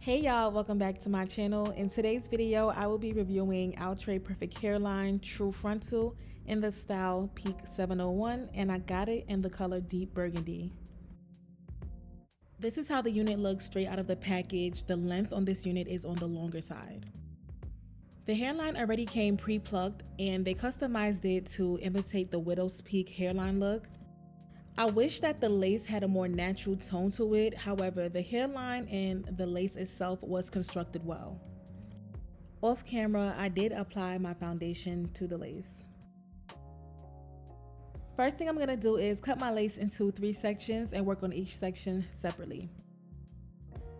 Hey y'all, welcome back to my channel. In today's video, I will be reviewing Outre Perfect Hairline True Frontal in the style Peak 701, and I got it in the color Deep Burgundy. This is how the unit looks straight out of the package. The length on this unit is on the longer side. The hairline already came pre-plucked and they customized it to imitate the Widow's Peak hairline look. I wish that the lace had a more natural tone to it. However, the hairline and the lace itself was constructed well. Off camera, I did apply my foundation to the lace. First thing I'm gonna do is cut my lace into 3 sections and work on each section separately.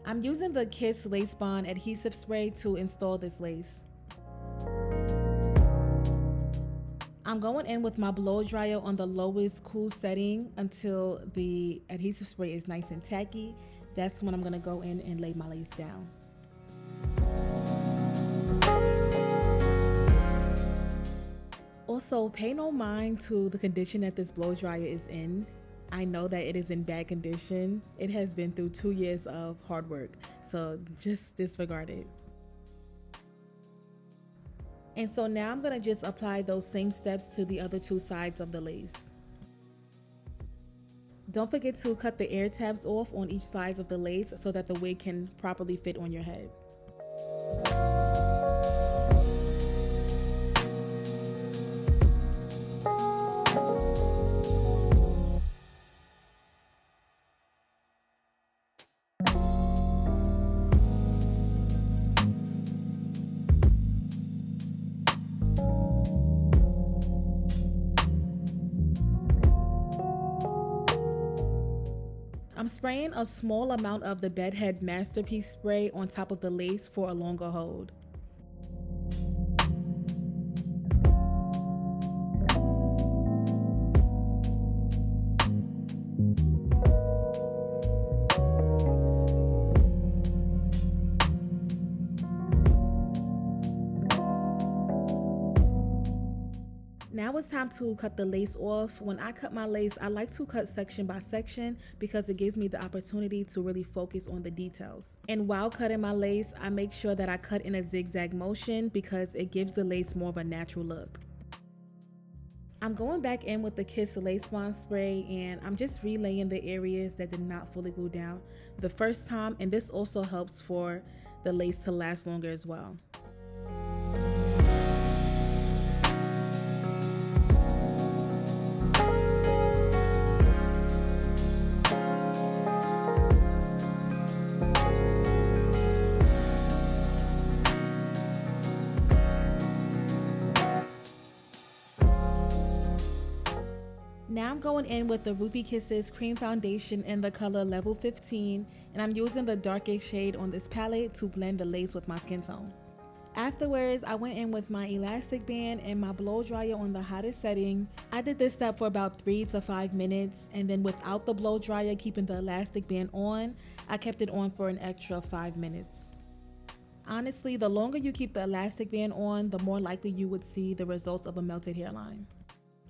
I'm using the Kiss Lace Bond adhesive spray to install this lace. I'm going in with my blow dryer on the lowest cool setting until the adhesive spray is nice and tacky. That's when I'm gonna go in and lay my lace down. Also, pay no mind to the condition that this blow dryer is in. I know that it is in bad condition. It has been through 2 years of hard work, so just disregard it. And so now I'm gonna just apply those same steps to the other 2 sides of the lace. Don't forget to cut the air tabs off on each side of the lace so that the wig can properly fit on your head. I'm spraying a small amount of the Bedhead Masterpiece spray on top of the lace for a longer hold. Now it's time to cut the lace off. When I cut my lace, I like to cut section by section because it gives me the opportunity to really focus on the details. And while cutting my lace, I make sure that I cut in a zigzag motion because it gives the lace more of a natural look. I'm going back in with the Kiss Lace Bond spray and I'm just relaying the areas that did not fully glue down the first time, and this also helps for the lace to last longer as well. Now I'm going in with the Ruby Kisses Cream Foundation in the color Level 15, and I'm using the darkest shade on this palette to blend the lace with my skin tone. Afterwards, I went in with my elastic band and my blow dryer on the hottest setting. I did this step for about 3 to 5 minutes, and then without the blow dryer keeping the elastic band on, I kept it on for an extra 5 minutes. Honestly, the longer you keep the elastic band on, the more likely you would see the results of a melted hairline.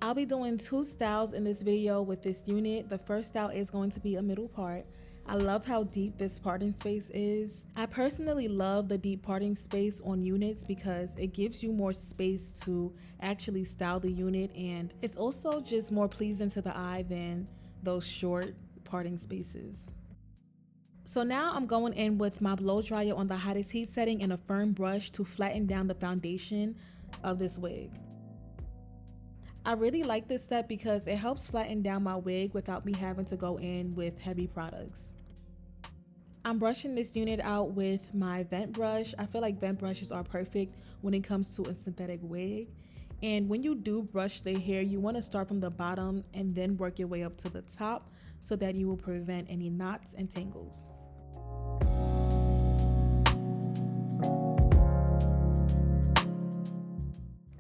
I'll be doing 2 styles in this video with this unit. The first style is going to be a middle part. I love how deep this parting space is. I personally love the deep parting space on units because it gives you more space to actually style the unit, and it's also just more pleasing to the eye than those short parting spaces. So now I'm going in with my blow dryer on the hottest heat setting and a firm brush to flatten down the foundation of this wig. I really like this step because it helps flatten down my wig without me having to go in with heavy products. I'm brushing this unit out with my vent brush. I feel like vent brushes are perfect when it comes to a synthetic wig. And when you do brush the hair, you want to start from the bottom and then work your way up to the top so that you will prevent any knots and tangles.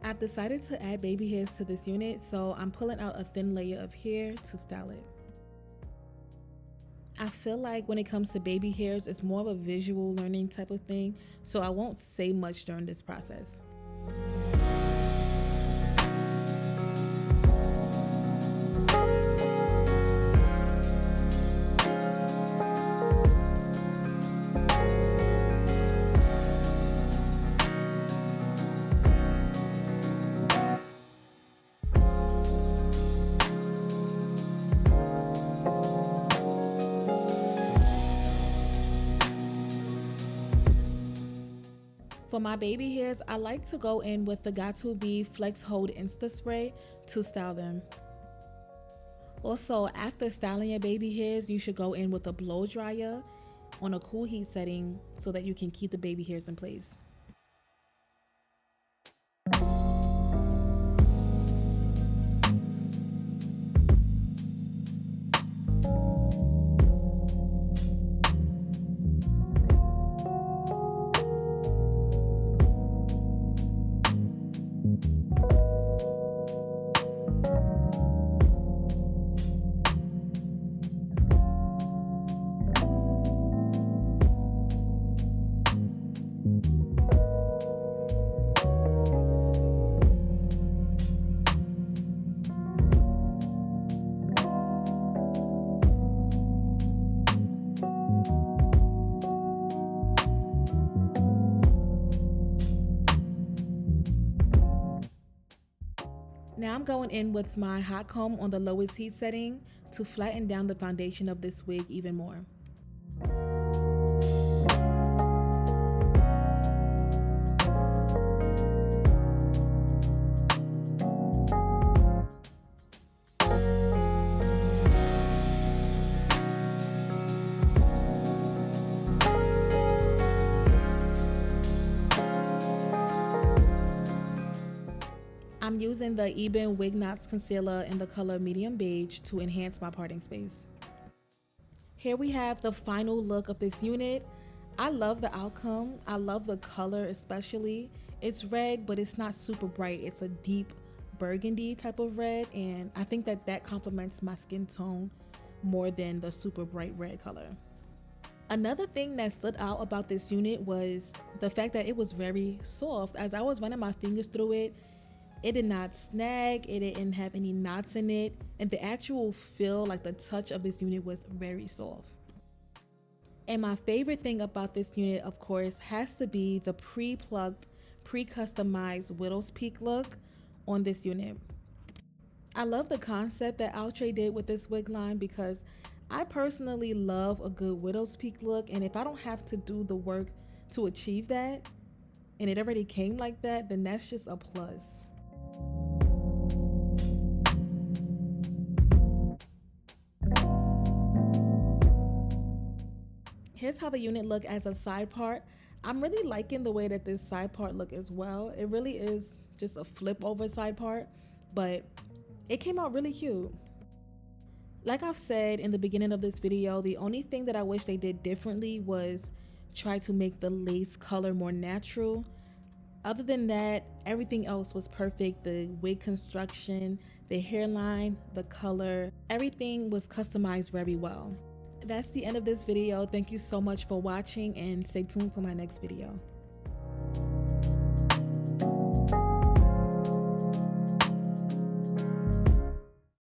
I've decided to add baby hairs to this unit, so I'm pulling out a thin layer of hair to style it. I feel like when it comes to baby hairs, it's more of a visual learning type of thing, so I won't say much during this process. For my baby hairs, I like to go in with the Outre Bee Flex Hold Insta Spray to style them. Also, after styling your baby hairs, you should go in with a blow dryer on a cool heat setting so that you can keep the baby hairs in place. Now I'm going in with my hot comb on the lowest heat setting to flatten down the foundation of this wig even more. I'm using the Ebin Wig Knots Concealer in the color Medium Beige to enhance my parting space. Here we have the final look of this unit. I love the outcome. I love the color especially. It's red, but it's not super bright. It's a deep burgundy type of red, and I think that complements my skin tone more than the super bright red color. Another thing that stood out about this unit was the fact that it was very soft. As I was running my fingers through it, it did not snag, it didn't have any knots in it, and the actual feel, like the touch of this unit, was very soft. And my favorite thing about this unit, of course, has to be the pre-plucked, pre-customized widow's peak look on this unit. I love the concept that Outre did with this wig line because I personally love a good widow's peak look, and if I don't have to do the work to achieve that, and it already came like that, then that's just a plus. Here's how the unit look as a side part. I'm really liking the way that this side part look as well. It really is just a flip over side part, but it came out really cute. Like I've said in the beginning of this video, the only thing that I wish they did differently was try to make the lace color more natural. Other than that, everything else was perfect. The wig construction, the hairline, the color, everything was customized very well. That's the end of this video. Thank you so much for watching, and stay tuned for my next video.